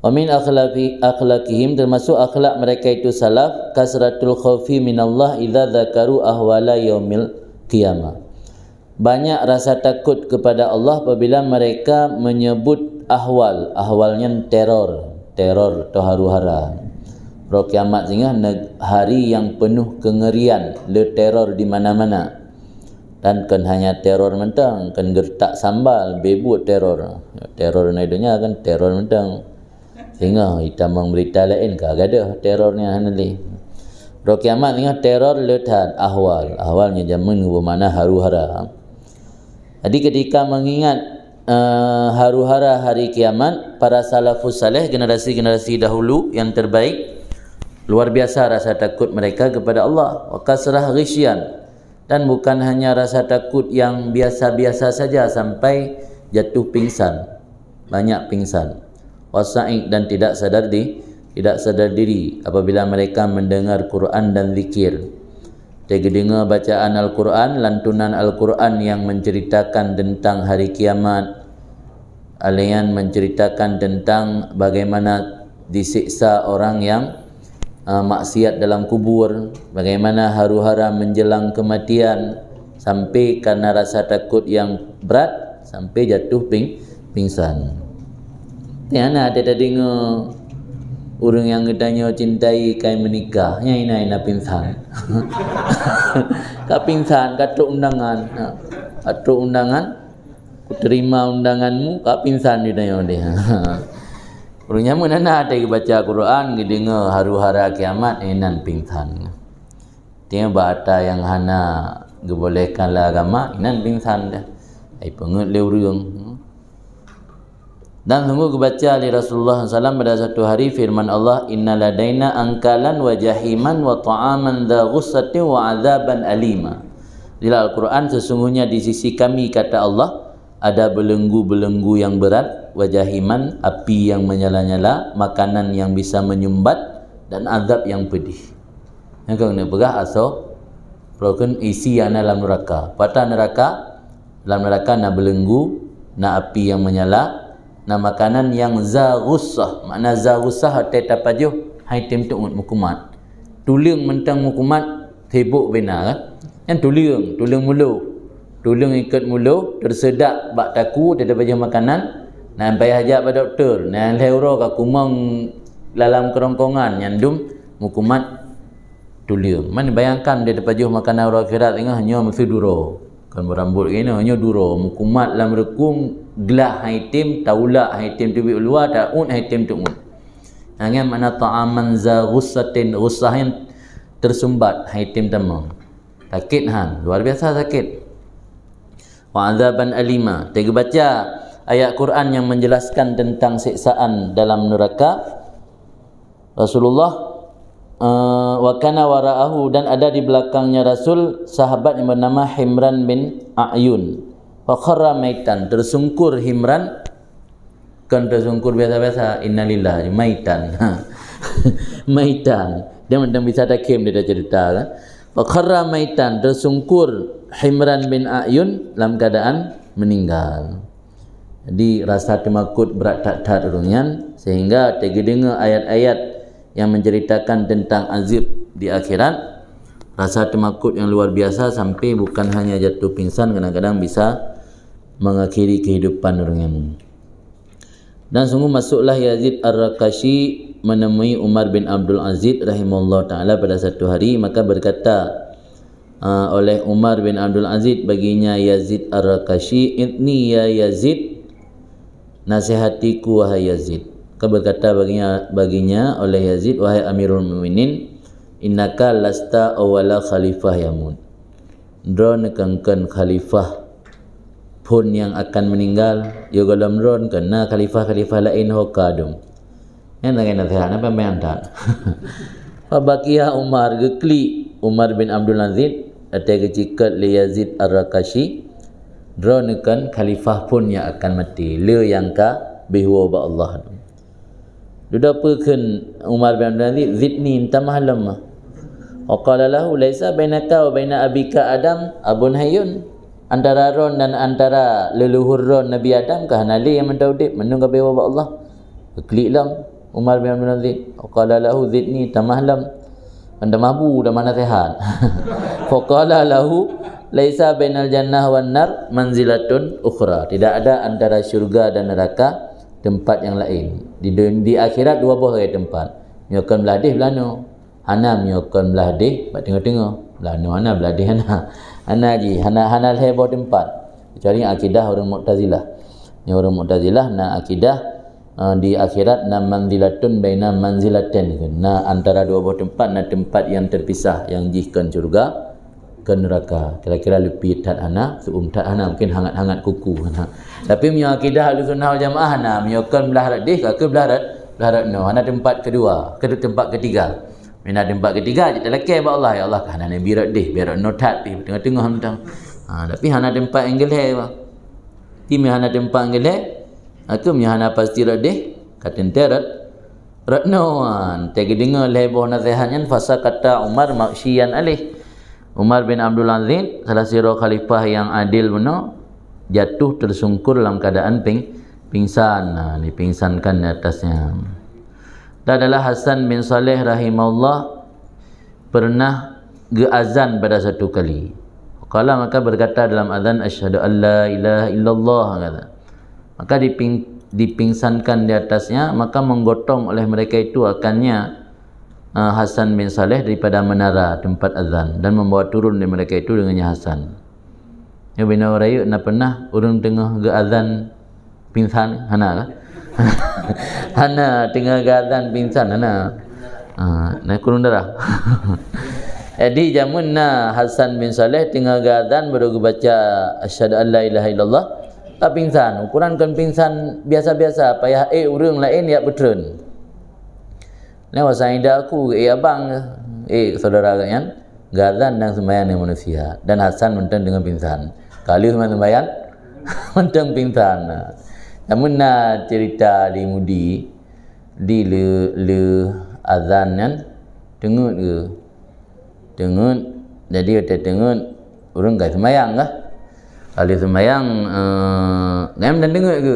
Wa min akhlaqihim, termasuk akhlak mereka itu salaf, kasratul khaufi minallah idza dzakaru ahwala yaumil qiyamah. Banyak rasa takut kepada Allah apabila mereka menyebut ahwal. Ahwalnya teror atau haru-hara. Roh kiamat sehingga hari yang penuh kengerian, le teror di mana-mana. Dan kan hanya teror mentang, kan gertak sambal, bebut teror. Teror ni dunia kan teror mentang. Sehingga hitam berita lain ke ada terornya nanti. Roh kiamat sehingga teror letan ahwal. Ahwalnya jamin bermakna haru-hara. Jadi ketika mengingat haru-hara hari kiamat, para salafus saleh, generasi-generasi dahulu yang terbaik, luar biasa rasa takut mereka kepada Allah. Wa kasrah ghisyan, dan bukan hanya rasa takut yang biasa-biasa saja sampai jatuh pingsan, banyak pingsan. Wasa'ik, dan tidak sadar diri apabila mereka mendengar Quran dan zikir. Dengar bacaan Al-Quran, lantunan Al-Quran yang menceritakan tentang hari kiamat, alian menceritakan tentang bagaimana disiksa orang yang maksiat dalam kubur, bagaimana haru-hara menjelang kematian, sampai karena rasa takut yang berat sampai jatuh pingsan. Tiada ada dengar orang yang katanya cintai kain menikahnya ina pingsan. Kau pingsan, kau undangan, ku terima undanganmu, kau pingsan dia. Orangnya mana ada baca Quran, dengar haru-hara kiamat, inan pingsan. Dia bahasa yang hana dibolehkanlah agama, inan pingsan dah. Ai pengut le urang. Dan sungguh kebaca oleh Rasulullah SAW pada satu hari firman Allah, inna ladaina angkalan wa jahiman wa ta'aman dha ghussatin wa azaban alima. Di Al-Quran, sesungguhnya di sisi kami, kata Allah, ada belenggu-belenggu yang berat, wa jahiman, api yang menyala-nyala, makanan yang bisa menyumbat, dan azab yang pedih. Yang kau nak pegah asal broken isi yang dalam neraka. Pada neraka, dalam neraka nak belenggu, nak api yang menyala, na makanan yang zaghusah. Makna zaghusah tetap pajuh hai tim tu mukumat. Tuling mentang mukumat tebuk benar kan? Yang tuling mulu. Tuling ikut mulu tersedak bak taku tetap pajuh makanan. Nan payah ajak pada doktor. Nan leuro ka kumang dalam kerongkongan nyandum mukumat tuling. Man bayangkan dia pajuh makanan orang akhirat tengah hanya mesti duro. Kan berambut gini hanya duro mukumat dalam rekung gelah haitim taula haitim tu luar taun haitim tu hanya mana ta'aman za ghussatin, ghussah yang tersumbat haitim tamam sakit luar biasa sakit. Wa azaban alima, tega baca ayat Quran yang menjelaskan tentang siksaan dalam neraka. Rasulullah wa kana wara'ahu, dan ada di belakangnya Rasul sahabat yang bernama Himran bin A'yun. Fa kharra maitan, tersungkur Himran, kan tersungkur biasa-biasa, innalillahi maitan. Maitan, dia macam bisa takim dia dah cerita kan. Fa kharra maitan, tersungkur Himran bin A'yun dalam keadaan meninggal. Jadi rasa temakut berat tak urungan, sehingga tega dengar ayat-ayat yang menceritakan tentang azab di akhirat, rasa temakut yang luar biasa sampai bukan hanya jatuh pingsan, kadang-kadang bisa mengakhiri kehidupan orang. Dan sungguh masuklah Yazid Ar-Raqashi menemui Umar bin Abdul Aziz rahimahullah ta'ala pada satu hari, maka berkata oleh Umar bin Abdul Aziz baginya Yazid Ar-Raqashi, "Idni ya Yazid, nasihatiku wahai Yazid." Maka berkata baginya oleh Yazid, "Wahai Amirul Mukminin, innaka lasta awwala khalifah yamun." Drone kangkan khalifah pun yang akan meninggal, yo galam drone kena khalifah-khalifah lain hokadum. Yang nak nasihat apa main tak? Fabakiya Umar, gekli Umar bin Abdul Aziz atau kecikat li Yazid Ar-Raqashi, drone kan khalifah pun yang akan mati, le yang ka bihuwa ba Allah. Duda pekan Umar bin Abdul Aziz, "Zidni intamahalam." Wa qala lahu, "Laisa bainaka wa baina abika Adam abun hayyun." Antara Ron dan antara leluhur Ron Nabi Adam kah nali yang mendaudip menunggu biwa Allah. klik lam Umar bin Abdul Aziz, qala lahu zidni tamahlam, anda mabu dah mana sehat. Faqala lahu laisa bainal jannah wan nar manzilatun ukhra, tidak ada antara syurga dan neraka tempat yang lain. Di akhirat dua buah tempat, nyokon beladih belano, hana nyokon beladih bak tengah-tengah belano, hana beladih hana ji hana heboh tempat, kecuali akidah orang Mu'tazilah. Yang orang Mu'tazilah na akidah di akhirat na manzilatun baina manzilatain, na antara dua buah tempat, na tempat yang terpisah, yang jihkan syurga ke neraka. Kira-kira lebih tat hana tat hana, mungkin hangat-hangat kuku hana. Tapi punya akidah Ahlussunnah wal Jamaah hana menyokon belah radih ke belah no, hana tempat kedua, tempat ketiga. Mina tempat ketiga je terlekeh ba Allah, ya Allah hana nabi radih biar no tat di tengah-tengah mentang. Tapi hana tempat yang geleh ba. Tim hana tempat yang geleh, aku hana pasti radih kata terat ratnoan tegi dengar leboh nasihatnya. Fasa kata Umar maksyian alih, Umar bin Abdul Aziz salah siro khalifah yang adil benar, jatuh tersungkur dalam keadaan pingsan. Dipingsankan di atasnya. Dan adalah Hasan bin Saleh rahimahullah pernah azan pada satu kali. Qala, maka berkata dalam azan, asyhadu an la ilaha illallah, kata. Maka dipingsankan di atasnya, maka menggotong oleh mereka itu akannya Hasan bin Saleh daripada menara tempat azan dan membawa turun dari mereka itu dengannya Hasan. Ya bina rayu na pernah urang tengah ge azan pingsan hana ka? Hana tengah ge azan pingsan hana. Na kurun darah. Jadi jamun na Hasan bin Saleh tengah ge azan baru baca asyhadu an la ilaha illallah, tak pingsan. Ukuran kan pingsan biasa-biasa, payah urang lain ya betreun. Nah, wasaidah aku, abang, saudara kalian, gazan dan sembahyang dengan manusia. Dan Hasan mentang dengan pingsan. Kali sembahyang, mentang pingsan. Namun na cerita di mudi, di le azan kan, tengut ke, tengut. Jadi kita tengut, orang gak sembahyang kah? Kali sembahyang, ngam dan tengut ke.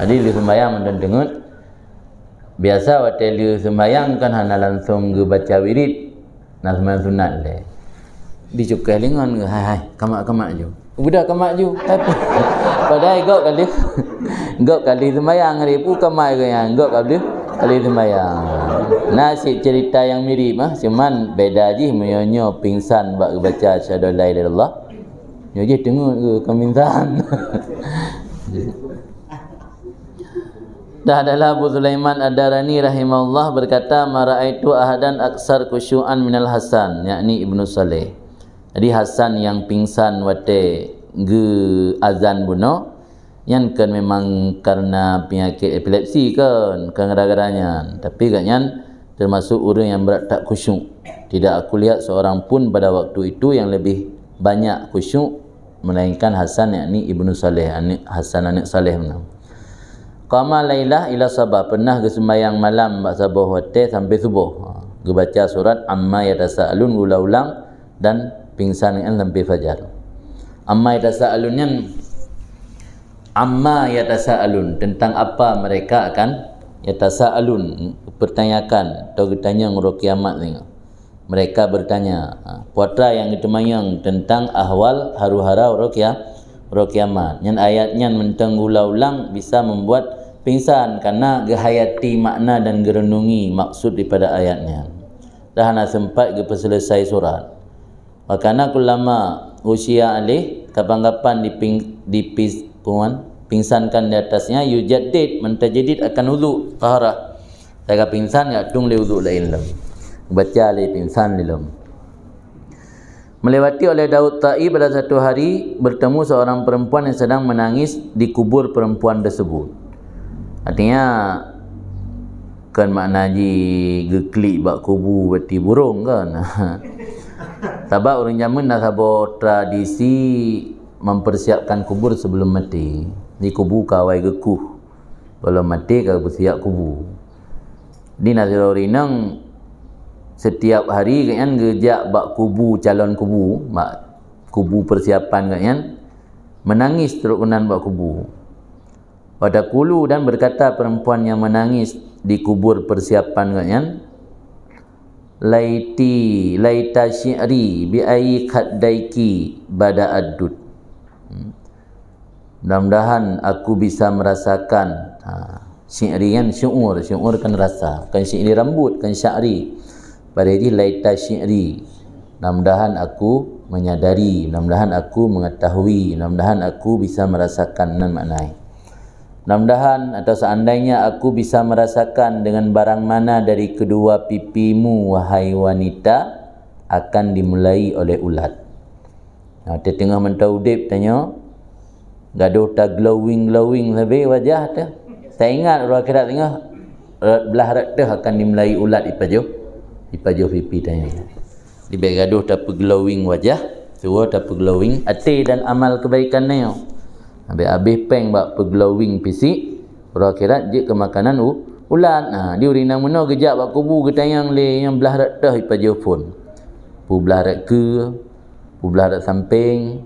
Jadi le sembahyang mentang tengut. Biasa waktu dia sembahyang kan hana langsung ke baca wirid, nak sembahyang sunat le. Dicukai lengan ke, hai kamak-kamak ju. Budak kamak ju. Tapi padahal gok kali sembahyang hari pu kamak ke yang gok kali sembahyang. Nasi cerita yang mirip cuman beda je menyo pingsan bak baca asyhadu la ilaha illallah. Nyo je tengok ke kemingsan. Dah adalah Abu Sulaiman Ad-Darani rahimahullah berkata, mara'aitu ahadan aksar khusyu'an minal Hasan, yakni Ibnu Saleh. Jadi Hasan yang pingsan wate ge azan buno, yang kan memang karena penyakit epilepsi kan gara-garanya. Tapi katnya termasuk orang yang berat tak khusyuk. Tidak aku lihat seorang pun pada waktu itu yang lebih banyak khusyuk melainkan Hasan, yakni Ibnu Saleh, Hasan anak Saleh benar. Qama lailah ila sabah, pernah ke sembahyang malam bak sabah wate sampai subuh. Ke baca surat amma yatasaalun ulang-ulang dan pingsan sampai fajar. Amma yatasaalun tentang apa mereka akan yatasaalun pertanyakan atau bertanya nguruk kiamat ni. Mereka bertanya putra yang ditemayang tentang ahwal haru-hara nguruk kiamat. Yang ayatnya mentang ulang-ulang bisa membuat pingsan karena gehayati makna dan gerenungi maksud daripada ayatnya. Dah nak sempat ke selesai surat. Makana kulama usia alih kapan-kapan pingsankan di atasnya yujaddid mentajadid akan wudu taharah. Saya pingsan enggak tung le wudu lain lam. Baca le pingsan dalam. Melewati oleh Daud Ta'i pada satu hari bertemu seorang perempuan yang sedang menangis di kubur perempuan tersebut. Artinya kan makna ji geklik bak kubu beti burung kan. Sebab orang zaman dah sabo tradisi mempersiapkan kubur sebelum mati. Di kubu kawai gekuh. Kalau mati kau bersiap kubu. Di Nazirul Rinang setiap hari kan gejak bak kubu calon kubu, bak kubu persiapan kan menangis teruk kenan bak kubu. Wadakulu, dan berkata perempuan yang menangis di kubur persiapan katnya, laita syi'ri bi ayyi khaddaiki bada addud. Mudah-mudahan aku bisa merasakan syi'ri kan syu'ur kan rasa, kan syi'ri rambut, kan sya'ri. Pada ini laita syi'ri, mudah-mudahan aku menyadari, mudah-mudahan aku mengetahui, mudah-mudahan aku bisa merasakan dan maknai. Mudah-mudahan atau seandainya aku bisa merasakan dengan barang mana dari kedua pipimu wahai wanita akan dimulai oleh ulat. Dia tengah mentau dip tanya, gaduh tak glowing sampai wajah tu. Tak ingat orang akhirat tengah belah rat tu akan dimulai ulat ipajuh pipi tanya. Di baik gaduh tak glowing wajah, tua tak glowing hati dan amal kebaikan ni. Habis peng bak glowing fisik, orang akhirat je ke makanan ulat. Dia urina mana kejap bak kubu ketayang le yang belah rat dah ipajuh pun. Pu belah rat ke, pu belah rat samping.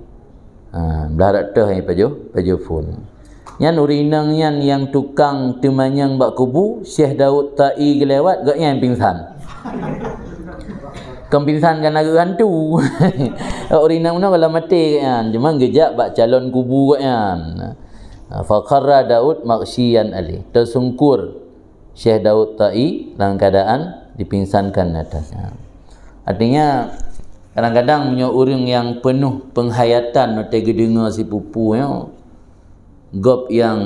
Belah rat dah ipajuh pun. Yang urinang yang tukang temanyang bak kubu, Syekh Daud Ta'i gelewat gak yang pingsan. Kempingsan kan agak hantu. Urinang mana kalau mati kan. Cuma kejap bak calon kubu kan. Faqarra Daud maghsyian ali. Tersungkur Syekh Daud Ta'i dalam keadaan dipingsankan atasnya. Artinya kadang-kadang punya orang yang penuh penghayatan nanti dengar si pupu ya. Gop yang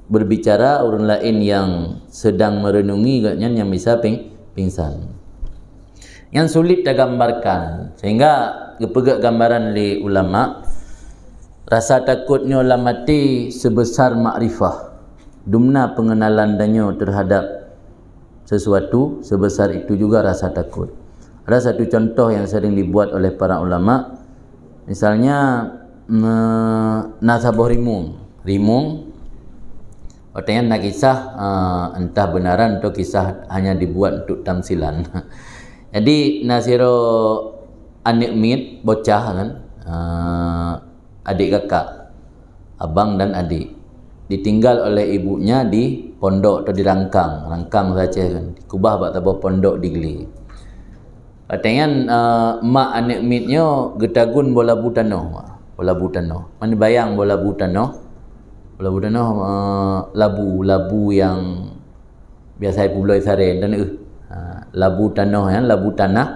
berbicara, orang lain yang sedang merenungi katnya yang bisa pingsan. Yang sulit digambarkan, sehingga kepegak gambaran li ulama, rasa takutnya ulama mati sebesar makrifah, dumna pengenalan danyo terhadap sesuatu, sebesar itu juga rasa takut. Ada satu contoh yang sering dibuat oleh para ulama, misalnya nasabah rimung artinya nak kisah entah benaran atau kisah hanya dibuat untuk tamsilan. Jadi nasiro anik mit bocah kan, adik kakak, abang dan adik, ditinggal oleh ibunya di pondok atau di rangkang saja kan, kubah bak tabah pondok di geli. Artinya mak anik mitnya getagun bola butanoh. Mana bayang bola butanoh labu yang biasa pulai saren dan labu tanah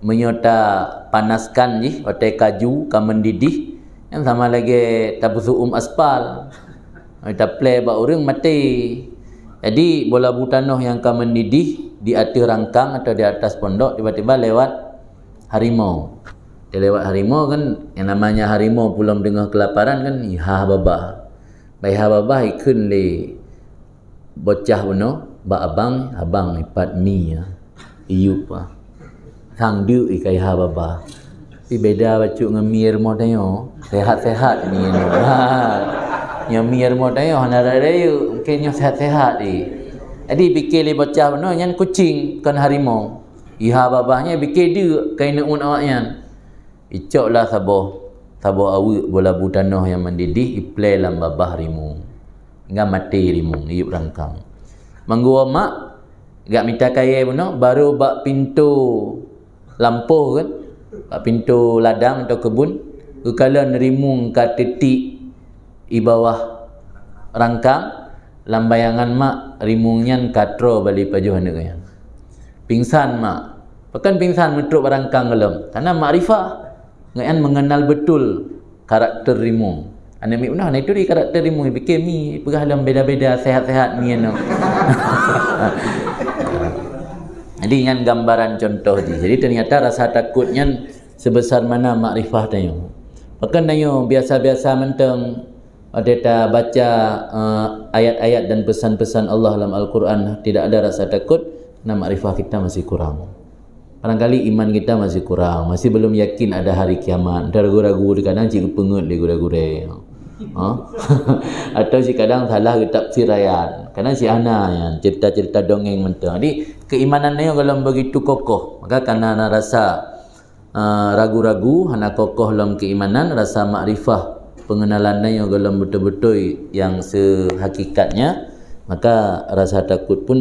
menyota panaskan je otai kaju ka mendidih yang sama lagi tabusu aspal kita play bak orang mati. Jadi bola butanoh yang ka mendidih di atas rangkang atau di atas pondok, tiba-tiba lewat harimau. Dia lewat harimau kan, yang namanya harimau pulang dengar kelaparan kan, babah ikun le bocah buno ba abang ipat mi iup sang diu ikai babah. Tapi beda bacuk ngemir mo tayo, sehat-sehat ni no. Yang mir mo tayo hanarayu mungkin yang sehat-sehat di. Jadi fikir le bocah buno yang kucing kan harimau. Babahnya fikir dia kain un awaknya. Icoklah sabah awik bola butanoh yang mendidih iplay dalam babah rimung hingga mati rimung iup rangkang. Menggua mak gak minta kaya puno baru bak pintu lampuh kan, bak pintu ladang atau kebun, kekalan rimung ka titik i bawah rangkang, dalam bayangan mak rimungnya katro balik pajuh anak kan. Pingsan mak. Bahkan pingsan metruk barangkang gelem. Karena makrifah ngayan mengenal betul karakter rimung. Anda mi punah itu di karakter rimung fikir mi pegah dalam beda-beda sehat-sehat mi ano. Jadi dengan gambaran contoh je. Jadi ternyata rasa takutnya sebesar mana makrifah tayo. Bahkan tayo biasa-biasa menteng ada baca ayat-ayat dan pesan-pesan Allah dalam Al-Quran, tidak ada rasa takut, nah makrifah kita masih kurang. Barangkali iman kita masih kurang, masih belum yakin ada hari kiamat. Ada ragu-ragu di kadang cikgu pengut di gura-gura. Atau si kadang salah tafsir ayat. Kadang si ana yang cerita-cerita dongeng mentang. Jadi keimanannya kalau begitu kokoh, maka karena rasa ragu-ragu, hana kokoh dalam keimanan, rasa makrifah pengenalan yang dalam betul-betul yang sehakikatnya, maka rasa takut pun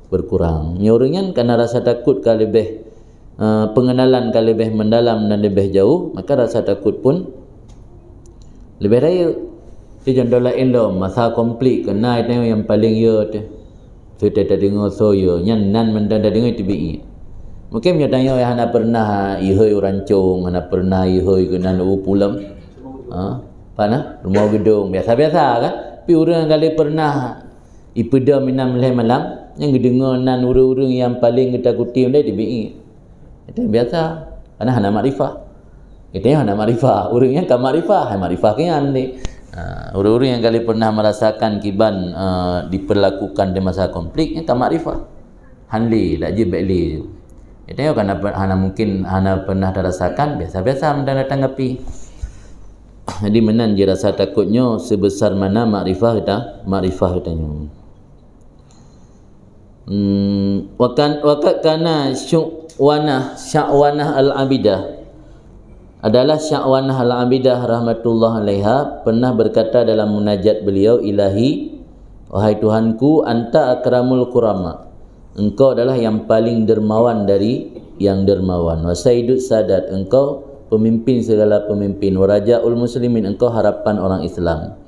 berkurang. Nyorongnya karena rasa takut kalau lebih pengenalan kalau lebih mendalam dan lebih jauh, maka rasa takut pun lebih raya. Dia contoh lain lah, masa komplit kena itu yang paling ya tu. Kita tak dengar soya, nyan nan mendan tak dengar TBI. Mungkin dia tanya yang anda pernah ihoi rancung, anda pernah ihoi kena lu pulang. Pana rumah gedung biasa-biasa kan. Tapi orang kali pernah ipeda minam malam yang dengar nan urang-urang yang paling ketakuti dia TBI. Itu biasa. Karena hana makrifah. Itu yang hana makrifah. Orang yang tak makrifah, makrifah kian ni. Orang-orang yang kali pernah merasakan kiban diperlakukan di masa konflik yang tak makrifah. Hanli, tak je baikli. Itu yang hana mungkin hana pernah terasakan, biasa-biasa mendatanggapi. Jadi menan je rasa takutnya sebesar mana makrifah katanya. Wakat kana sya'wanah al-abidah adalah Sya'wanah al-Abidah rahmatullah alaiha pernah berkata dalam munajat beliau, ilahi, wahai Tuhanku, anta akramul kurama, engkau adalah yang paling dermawan dari yang dermawan, wa sayyidus sadat, engkau pemimpin segala pemimpin, wa rajaul muslimin, engkau harapan orang Islam.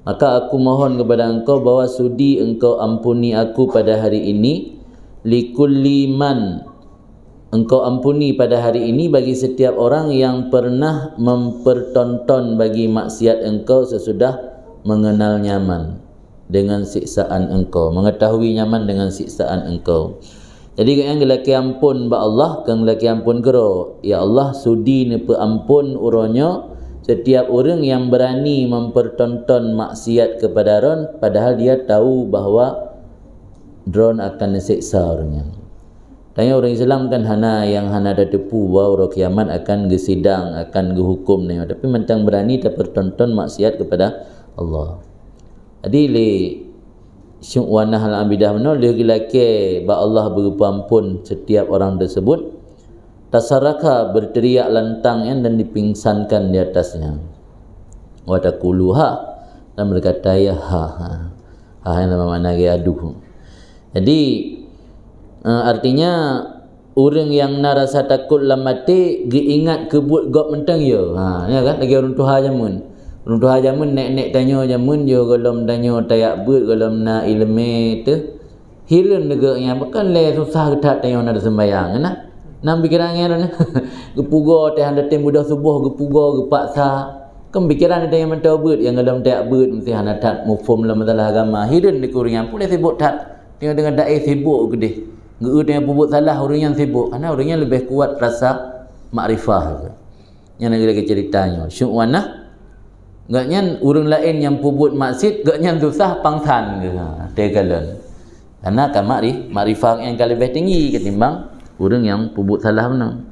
Maka aku mohon kepada engkau bahwa sudi engkau ampuni aku pada hari ini, likulli man, engkau ampuni pada hari ini bagi setiap orang yang pernah mempertonton bagi maksiat engkau sesudah mengenal nyaman dengan siksaan engkau, mengetahui nyaman dengan siksaan engkau. Jadi yang gelaki ampun ba Allah, kang gelaki ampun gero, ya Allah sudi nepe ampun uronyo setiap orang yang berani mempertonton maksiat kepada ron padahal dia tahu bahawa drone akan disiksa orangnya. Tanya orang Islam kan hana ada tepu bahawa orang kiamat akan gesidang, akan gehukum ni, tapi mentang berani terpertonton maksiat kepada Allah. Jadi le syu'wanah al-abidah mana le lelaki ba Allah berupa ampun setiap orang tersebut, tasaraka berteriak lantang dan dipingsankan di atasnya. Wa taquluha, dan berkata ya ha yang nama mana ke aduh. Jadi artinya orang yang nak rasa takut lah mati diingat kebut gop mentang ya. Ya kan lagi orang tuha jamun. Orang tuha jamun nek tanya jamun yo kalau tanya tayak but kalau nak ilmu tu hilang negaknya bukan le susah ketat tanya nak sembahyang nah. Nam pikirannya dah. Gepugo teh anda tem budak subuh gepugo gepaksa. Kan pikiran ada yang mentau but yang dalam tayak but mesti hana tak mufhum dalam masalah agama. Hilang dikurang pun sibuk tak. Tengok dengan dai sibuk gede. Guru yang pubut salah orang yang sibuk, karena orang yang lebih kuat rasa makrifah. Yang lagi ceritanya syu'wanah gaknya orang lain yang pubut maksiat gaknya susah pangsan ke tegalan. Karena kan makrifah yang lebih tinggi ketimbang orang yang pubut salah benar.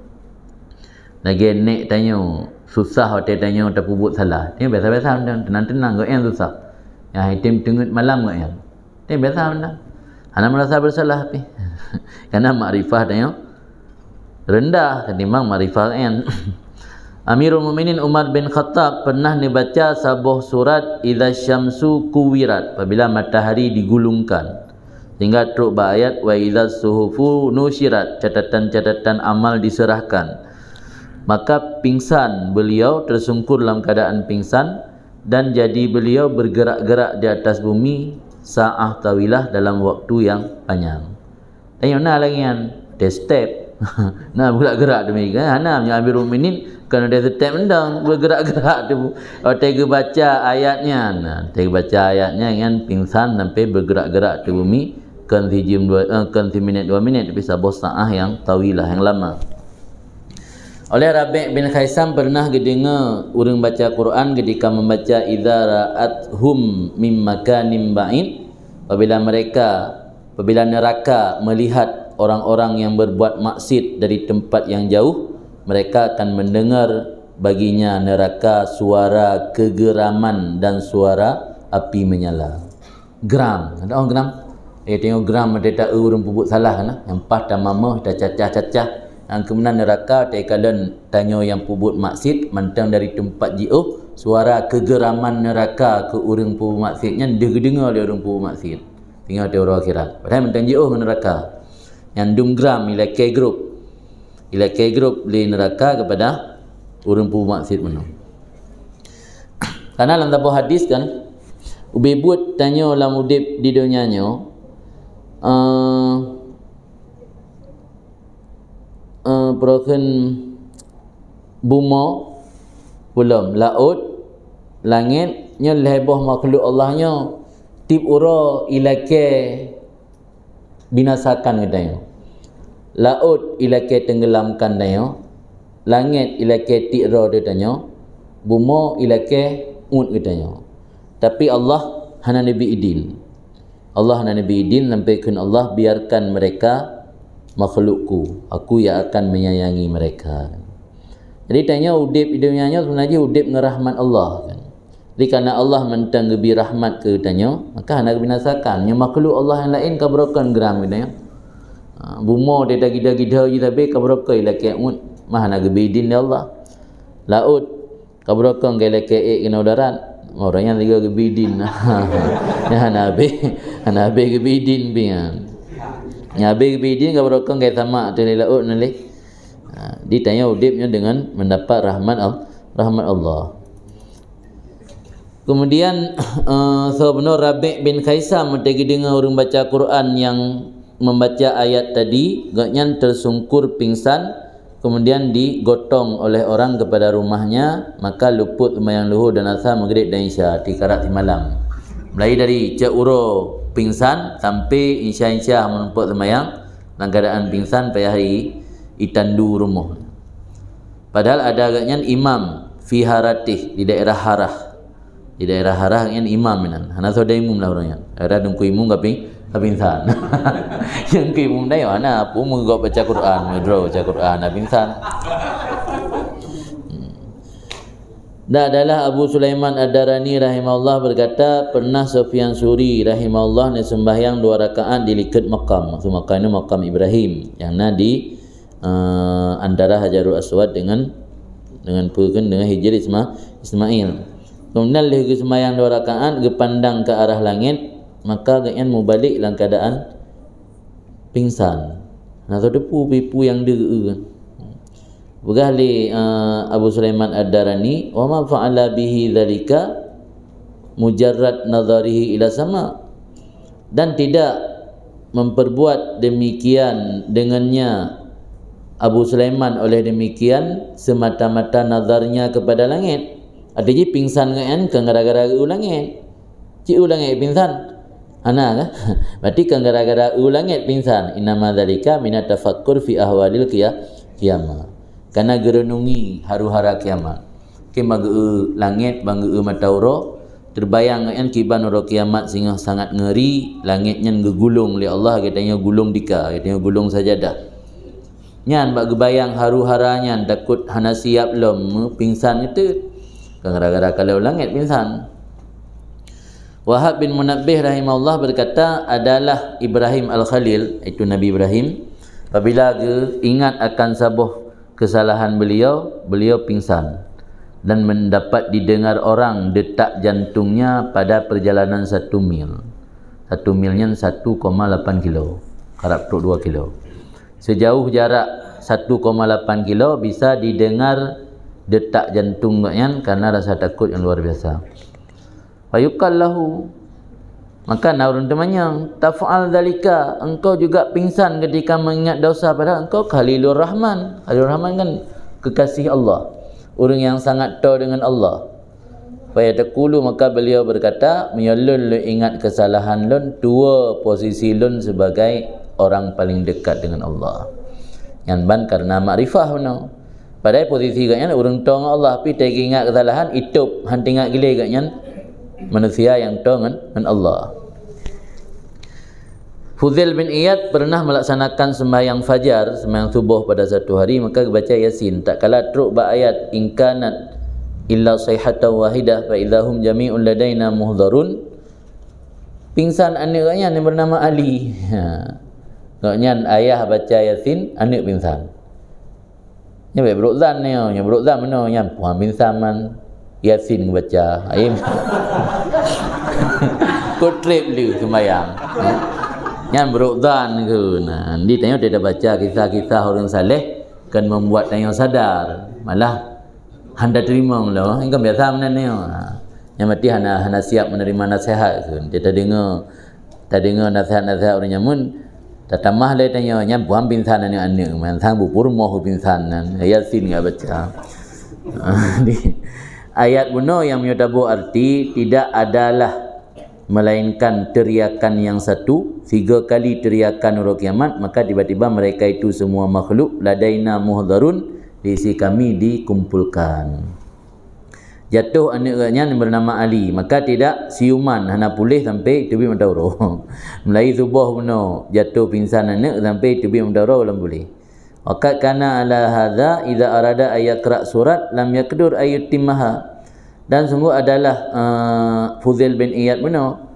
Lagi nek tanya susah hotel tanya tak pubut salah. Dia biasa-biasa tenang-tenang gaknya susah. Yang item tengut malam gaknya. Dia biasa benar. Hana merasa bersalah tapi karena makrifah dia rendah ketimbang makrifah yang Amirul Mukminin Umar bin Khattab pernah dibaca sebuah surat idza syamsu kuwirat, apabila matahari digulungkan, sehingga truk ayat wa idza suhufu nusyirat, catatan-catatan amal diserahkan. Maka pingsan beliau, tersungkur dalam keadaan pingsan, dan jadi beliau bergerak-gerak di atas bumi sa'ah tawilah, dalam waktu yang panjang. Tanya nak lagi kan dia step nah bergerak demikian hana Amirul Mukminin kerana dia step mendang bergerak-gerak tu tega baca ayatnya. Nah tega baca ayatnya kan pingsan sampai bergerak-gerak di bumi kan 3 minit 2 minit tapi sebuah sa'ah yang tawilah yang lama. Oleh Rabi' bin Khaisam pernah dengar orang baca Quran ketika membaca idza ra'athum mim makanim ba'id, apabila neraka melihat orang-orang yang berbuat maksiat dari tempat yang jauh, mereka akan mendengar baginya neraka suara kegeraman dan suara api menyala. Geram, ada orang geram. Tengok geram ada tak orang pubut salah kan? Yang pas dah mamah dah cacah-cacah. Dan kemudian neraka kalian tanya yang pubut maksiat mentang dari tempat jauh suara kegeraman neraka ke orang pun maksiatnya dengar oleh orang pun maksiat. Tinggal dia orang akhirat. Padahal mentang jauh neraka. Yang dumgram ilakai grup di neraka kepada orang pun maksiat mana. Karena dalam tabuh hadis kan, ubebut tanya ulam udip di dunianya, perokan buma belum, laut, langitnya lebih makhluk Allahnya tip ura ilakai binasakan katanya, laut ilakai tenggelamkan katanya, langit ilakai ti'ra katanya, buma ilakai ut katanya. Tapi Allah hana nabi idin, Allah hana nabi idin sampaikan Allah biarkan mereka makhlukku, aku yang akan menyayangi mereka. Jadi tanya udip hidupnya sebenarnya udip ngerahmat Allah kan. Jadi kerana Allah mentang gebi rahmat ke tanya, maka hendak binasakan. Yang makhluk Allah yang lain kabrokan geram katanya. Buma dia dagi-dagi je tapi kabrokan ilakai ut, mah hendak gebi din Allah. Laut kabrokan ilakai kena darat. Orangnya tiga gebi din. Ya hanabe gebi din pian. Ya be gebi din kabrokan kai sama tu laut nalih. Ditanya udipnya dengan mendapat rahmat Allah. Kemudian sebenarnya Rabi' bin Khaisam mentegi dengar orang baca Quran yang membaca ayat tadi, gaknya tersungkur pingsan, kemudian digotong oleh orang kepada rumahnya, maka luput sembahyang luhur dan asar, maghrib dan isya di karat malam. Mulai dari cak uro pingsan sampai insya menumpuk sembahyang dalam keadaan pingsan pada hari itandu rumah. Padahal ada agaknya imam fi haratih di daerah Harah. Di daerah Harah yang imam nan. Hana so imam lah orangnya. Ada dengku imam kapingsan. Yang ku imam dah ana apa menggok baca Quran, medro baca Quran kapingsan. Dan adalah Abu Sulaiman Ad-Darani rahimahullah berkata, pernah Sufyan Suri rahimahullah ni sembahyang 2 rakaat di likat makam. Maksud makam ini makam Ibrahim yang di antara Hajarul Aswad dengan Hijr Ismail. Kemudian lagi sembahyang 2 rakaat gepandang ke arah langit, maka gaknya mau balik dalam keadaan pingsan. Nah tu pipu yang kan. Begahli Abu Sulaiman Ad-Darani, wa ma fa'ala bihi dzalika mujarrad nadharihi ila sama, dan tidak memperbuat demikian dengannya Abu Sulaiman oleh demikian semata-mata nazarnya kepada langit. Ada je pingsan kan gara-gara langit. Cik langit pingsan. Ana kan? Berarti kan gara-gara langit pingsan. Innama dzalika minat tafakkur fi ahwalil qiyamah. Karena gerenungi haru-hara kiamat. Kema langit bangga matauro terbayang kan kiban ro kiamat sehingga sangat ngeri, langitnya gegulung oleh Allah, katanya gulung dika, katanya gulung sajadah. Nyan bak gebayang haru-haranya takut hana siap lom pingsan itu gara-gara kalau langit pingsan. Wahab bin Munabbih rahimahullah berkata, adalah Ibrahim Al-Khalil, itu Nabi Ibrahim, apabila ingat akan sabuh kesalahan beliau pingsan dan mendapat didengar orang detak jantungnya pada perjalanan 1 mil. 1 milnya 1,8 kilo, karap 2 kilo. Sejauh jarak 1,8 kilo bisa didengar detak jantungnya karena rasa takut yang luar biasa. Fayuqallahu, maka naurun temannya, taf'al dzalika, engkau juga pingsan ketika mengingat dosa, padahal engkau Khalilur Rahman. Khalilur Rahman kan kekasih Allah, orang yang sangat tahu dengan Allah. Fayataqulu, maka beliau berkata, miyallun lu ingat kesalahan lun, tua posisi lun sebagai orang paling dekat dengan Allah. Yang ban karena makrifah no. Padahal posisi gaknya orang tahu dengan Allah, tapi tak ingat kesalahan itu hantingat gile gaknya manusia yang tahu dengan Allah. Fudail bin Iyad pernah melaksanakan sembahyang fajar, sembahyang subuh pada satu hari, maka baca Yasin. Tak kala truk ba ayat inkanat illa sayhatan wahidah fa idahum jami'un ladaina muhdharun. Pingsan anaknya yang bernama Ali. Gaknya ayah baca Yasin, anak pingsan. Nya berukzan ni, nya berukzan mana nya puan pingsan man. Yasin baca. Ayam. Kod trip lu sembahyang. Yang berukdan ke. Nah, dia tanya dia dah baca kisah-kisah orang saleh kan membuat tanya sadar. Malah handa terima mula. Ini kan biasa menanya. Yang mati hana siap menerima nasihat ke. Dia tak dengar nasihat-nasihat orang nyamun. Tak tamah lah tanya nya buang pingsan anak-anak. Man sang bupur moh pingsan. Yasin enggak baca. Ayat buno yang menyatabu arti tidak adalah melainkan teriakan yang satu, 3 kali teriakan huruf kiamat, maka tiba-tiba mereka itu semua makhluk ladaina muhdharun, di sisi kami dikumpulkan. Jatuh anak-anaknya yang bernama Ali, maka tidak siuman hana pulih sampai tubi mendawro. Mulai subuh buno jatuh pingsan anak sampai tubi mendawro belum boleh. Waqad kana ala hadza idza arada ayaqra surat lam yaqdur ayyutimmaha. Dan sungguh adalah Fudail bin Iyad benar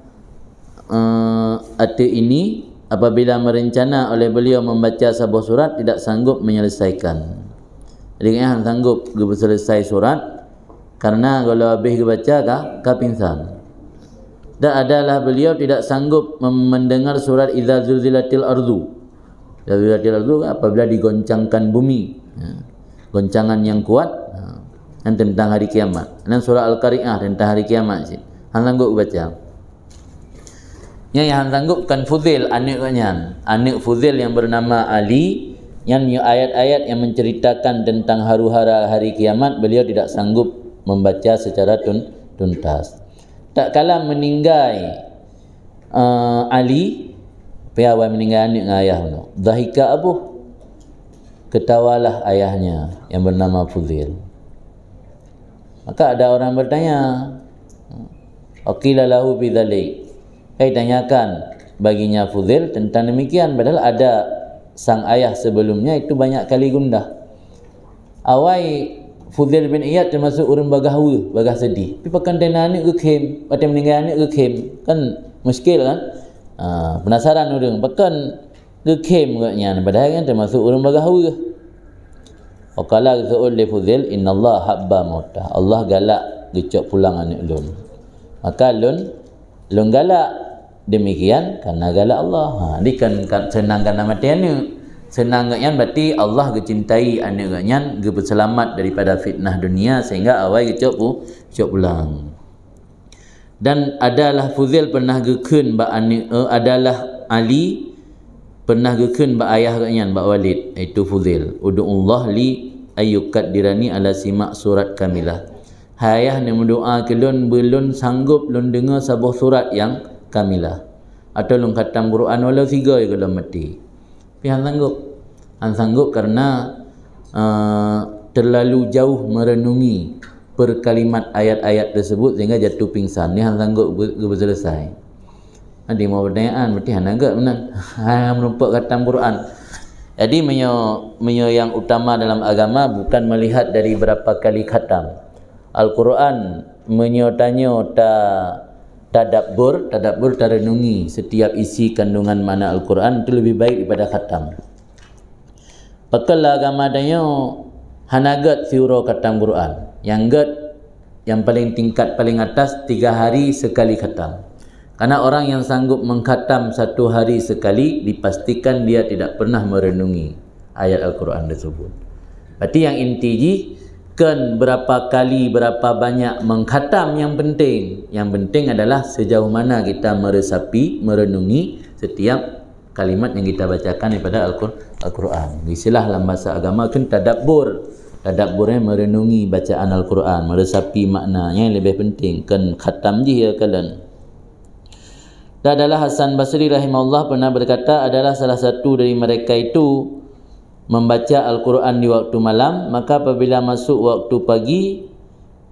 arti ini apabila merencana oleh beliau membaca sebuah surat tidak sanggup menyelesaikan. Jadi kan sanggup selesai surat karena kalau habis dibaca kah pingsan. Dan adalah beliau tidak sanggup mendengar surat idza zulzilatil ardu. Zulzilatil ardu apabila digoncangkan bumi. Goncangan yang kuat tentang hari kiamat. Dan surah Al-Qari'ah tentang hari kiamat sih. Hang sanggup baca. Yang sanggup kan Fudail anaknya. Anak Fudail yang bernama Ali yang ayat-ayat yang menceritakan tentang haru-hara hari kiamat beliau tidak sanggup membaca secara tuntas. Tak kala meninggal Ali piawai meninggal anak dengan ayah tu. Dhahika abuh. Ketawalah ayahnya yang bernama Fudail. Maka ada orang bertanya, Aqila lahu bidzalik. Tanyakan baginya Fudail tentang demikian, padahal ada sang ayah sebelumnya itu banyak kali gundah. Awai Fudail bin Iyad termasuk orang bagah sedih. Tapi pakan dana anak ke kem, pada meninggal anak ke kem, kan muskil kan? Penasaran orang, pakan ke kem katnya, padahal kan termasuk orang bagah. Waqala Zu'ul li Fudail innallaha habba mautah. Allah galak gecok pulang anak lun. Maka lun galak demikian karena galak Allah. Ni kan senang karena mati anak. Senang katnya berarti Allah gecintai anak katnya, ge berselamat daripada fitnah dunia sehingga awal gecok pulang. Dan adalah Fudail pernah gekeun ba anak adalah Ali pernah gekeun ba ayah katnya ba Walid iaitu Fudail. Ud'ullah li ayyukaddirani ala simak surat kamilah. Hayah ni mendoa ke lun belun sanggup lun dengar sebuah surat yang kamilah. Atau lun khatam Quran walau 3 kalau mati. Tapi hang sanggup karena terlalu jauh merenungi per kalimat ayat-ayat tersebut sehingga jatuh pingsan. Ni hang sanggup selesai. Ada mau pertanyaan, berarti hang agak benar. Hang menumpak khatam Quran. Jadi menyo yang utama dalam agama bukan melihat dari berapa kali khatam. Al-Quran menyo tadabbur terenungi setiap isi kandungan makna Al-Quran itu lebih baik daripada khatam. Pakal agama danyo hanagat siuro khatam Quran. Yang paling tingkat paling atas 3 hari sekali khatam. Karena orang yang sanggup mengkhatam 1 hari sekali dipastikan dia tidak pernah merenungi ayat Al-Quran tersebut. Berarti yang inti kan berapa kali berapa banyak mengkhatam yang penting. Yang penting adalah sejauh mana kita meresapi, merenungi setiap kalimat yang kita bacakan daripada Al-Quran. Istilah dalam bahasa agama kan tadabbur. Tadabburnya merenungi bacaan Al-Quran, meresapi maknanya yang lebih penting. Kan khatam je ya kalian. Dan adalah Hasan Basri rahimahullah pernah berkata adalah salah satu dari mereka itu membaca Al-Quran di waktu malam, maka apabila masuk waktu pagi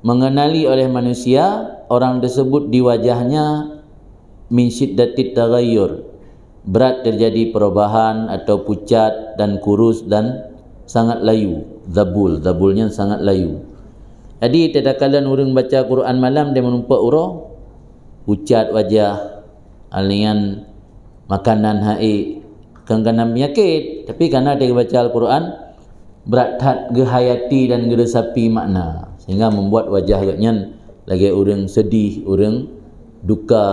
mengenali oleh manusia, orang tersebut di wajahnya min syiddatit taghayyur, berat terjadi perubahan atau pucat dan kurus dan sangat layu. Zabulnya sangat layu. Jadi tadakala orang baca Quran malam dia menumpak urah, pucat wajah, alian makanan haid, kadang-kadang penyakit, tapi kerana dia baca Al-Quran berat hat gehayati dan geresapi makna sehingga membuat wajah agaknya lagi orang sedih, orang duka.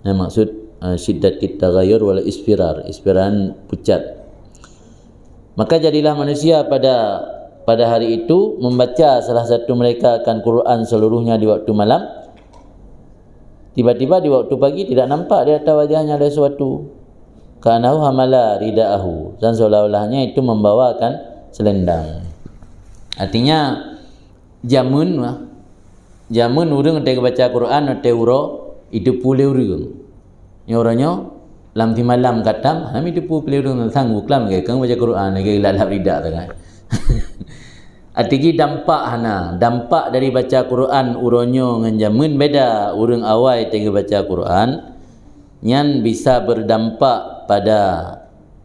Nah, maksud syiddatit taghayyur wal ispiraran pucat. Maka jadilah manusia pada hari itu membaca salah satu mereka akan Quran seluruhnya di waktu malam. Tiba-tiba di waktu pagi tidak nampak di atas wajahnya ada sesuatu. Kanahu hamala ridaahu, dan seolah-olahnya itu membawakan selendang. Artinya jamun urang ada baca Quran ada uro itu pulih urang. Ni orangnya lam ti malam katam kami itu pulih urang sanggup lam ke kang baca Quran lagi lalap ridak kan. Artinya dampak dari baca Quran uronyo ngan jamun beda. Urang awal tengah baca Quran nyan bisa berdampak pada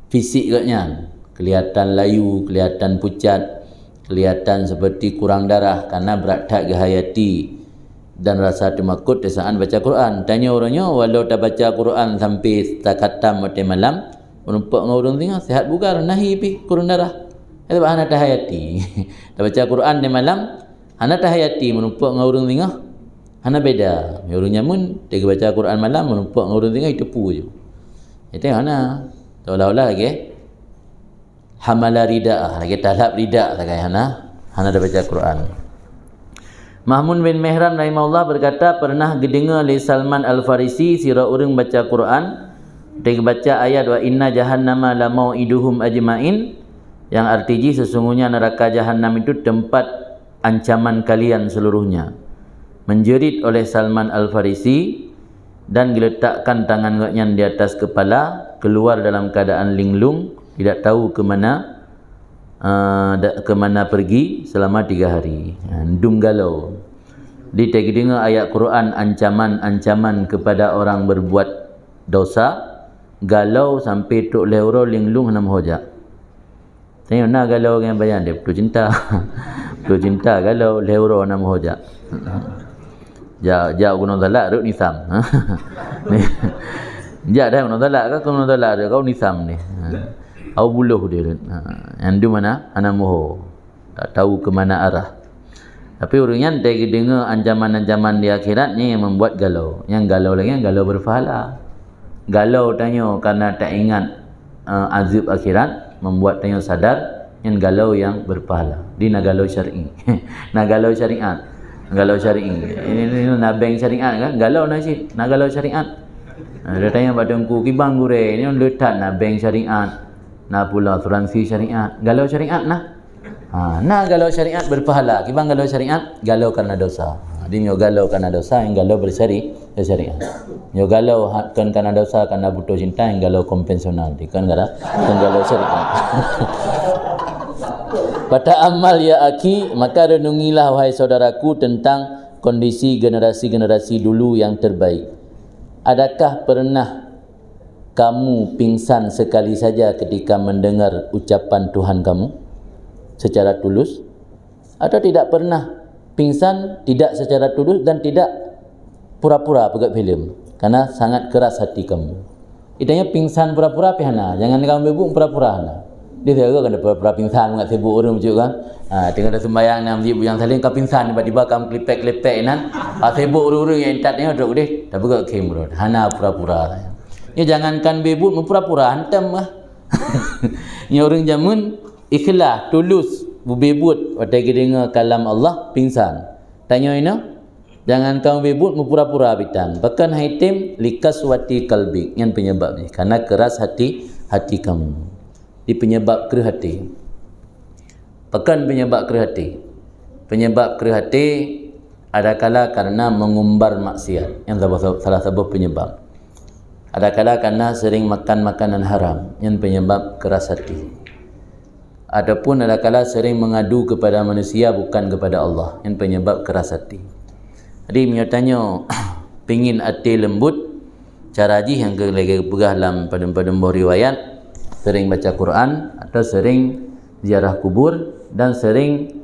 fisik katnya, kelihatan layu, kelihatan pucat, kelihatan seperti kurang darah karena berat tak gehayati dan rasa temakut desaan baca Quran. Tanya orangnya walau tak baca Quran sampai takatam mati malam menumpak ngurung tengah sihat bugar nahi pi kurang darah. Itu bahana tahayati. Tak baca Quran di malam, hana tahayati menumpak ngurung tengah. Hana beda. Urang nyamun dia baca Quran malam menumpak ngurung tengah itu pu je. Itu hana seolah-olah lagi hamala ridaah, lagi talab ridak lagi hana dah baca Quran. Mahmud bin Mihran rahimahullah berkata pernah gedengar oleh Salman Al-Farisi sira urang baca Quran, dia baca ayat wa inna jahannama la mau'iduhum ajmain, yang artinya sesungguhnya neraka Jahannam itu tempat ancaman kalian seluruhnya. Menjerit oleh Salman Al-Farisi dan diletakkan tangannya di atas kepala, keluar dalam keadaan linglung, tidak tahu ke mana pergi selama 3 hari. Dum galau. Dia dengar ayat Quran ancaman-ancaman kepada orang berbuat dosa, galau sampai tok leuro linglung nam hojak. Tengok nak galau dengan bayan dia betul cinta. Betul cinta galau leuro nam hojak. Ja gunung talak ruk nisam. Ja dah gunung talak ke gunung talak dia kau nisam ni. Au buluh dia. Yang di mana? Ana moho. Tak tahu ke mana arah. Tapi orangnya dia dengar ancaman-ancaman di akhirat ni yang membuat galau. Yang galau lagi galau berpahala. Galau tanya karena tak ingat azab akhirat, membuat tanya sadar yang galau yang berpahala. Di nagalau syar'i. Nagalau syariat. Galau syar'i. Ini nabeng syariat kan? Galau nasi, nagalau syariat. Dia tanya pada engku kibang gure, ini letak nabeng syariat. Nah pula asuransi syariat. Galau syariat nah. Nah galau syariat berpahala. Kibang galau syariat, galau karena dosa. Dia galau karena dosa, yang galau bersyariat. Yo galau kan karena dosa, karena butuh cinta, yang galau konvensional. Kan galau syariat. Pada amal ya aki, maka renungilah wahai saudaraku tentang kondisi generasi-generasi dulu yang terbaik. Adakah pernah kamu pingsan sekali saja ketika mendengar ucapan Tuhan kamu secara tulus? Atau tidak pernah pingsan tidak secara tulus dan tidak pura-pura pegat filem karena sangat keras hati kamu? Itanya pingsan pura-pura pihana, jangan kamu bebuk pura-pura hana. Dia tahu kan pura-pura pingsan enggak sibuk orang macam kan. Tengah ada sembahyang nam masjid yang saling kau pingsan tiba-tiba kamu klepek-klepek nan. Sibuk orang-orang yang entatnya duduk deh. Tak pegat kamera. Hana pura-pura. Ya jangankan bebuk pura-pura hantam lah. Ni orang jamun ikhlas, tulus, bebut pada dengar kalam Allah pingsan. Tanya ini, jangan kamu bebut pura-pura bitan. Bahkan haitim likaswati kalbik yang penyebab ni karena keras hati kamu. Di penyebab kerah hati. Bahkan penyebab kerah hati. Penyebab kerah hati adakala karena mengumbar maksiat yang salah satu penyebab. Adakala karena sering makan makanan haram yang penyebab keras hati. Adapun adakala sering mengadu kepada manusia bukan kepada Allah yang penyebab keras hati. Jadi menyatanya pengin hati lembut, cara ji yang lagi pegah dalam padam-padam riwayat, sering baca Quran atau sering ziarah kubur dan sering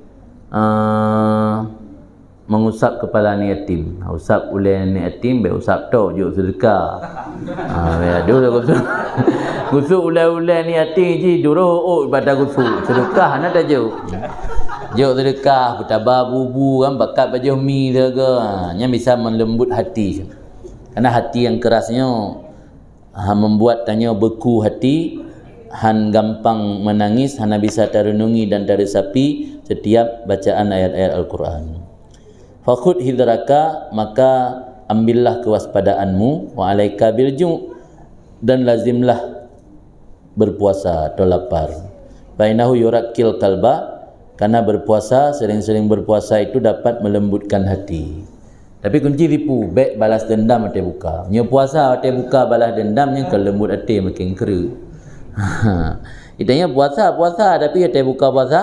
mengusap kepala ni yatim. Usap ulai ni yatim, baik usap tok juk sedekah. Dulu gusuk ulai-ulai ni yatim ji duro pada gusuk sedekah nak dah jauh. Jok sedekah, bertabah bubu kan, bakat baju mi dia ke. Nya bisa melembut hati. Karena hati yang kerasnya membuat tanya beku hati, han gampang menangis, hana bisa terrenungi dan terresapi setiap bacaan ayat-ayat Al-Quran. Fakhud hidraka, maka ambillah kewaspadaanmu, wa alaika bilju', dan lazimlah berpuasa atau lapar. Fainahu yurakil kalba, karena berpuasa, sering-sering berpuasa itu dapat melembutkan hati. Tapi kunci tipu, baik balas dendam hati buka. Nya puasa hati buka balas dendamnya ke lembut hati makin kera. Itanya puasa tapi hati buka puasa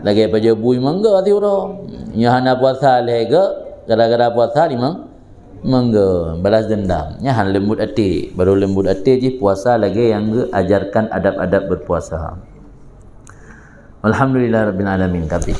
lagi apa je bui mangga hati orang. Nya hana puasa lega gara-gara puasa ni mangga balas dendam. Nya han lembut hati, baru lembut hati je puasa lagi yang ajarkan adab-adab berpuasa. Alhamdulillah rabbil alamin. Tapi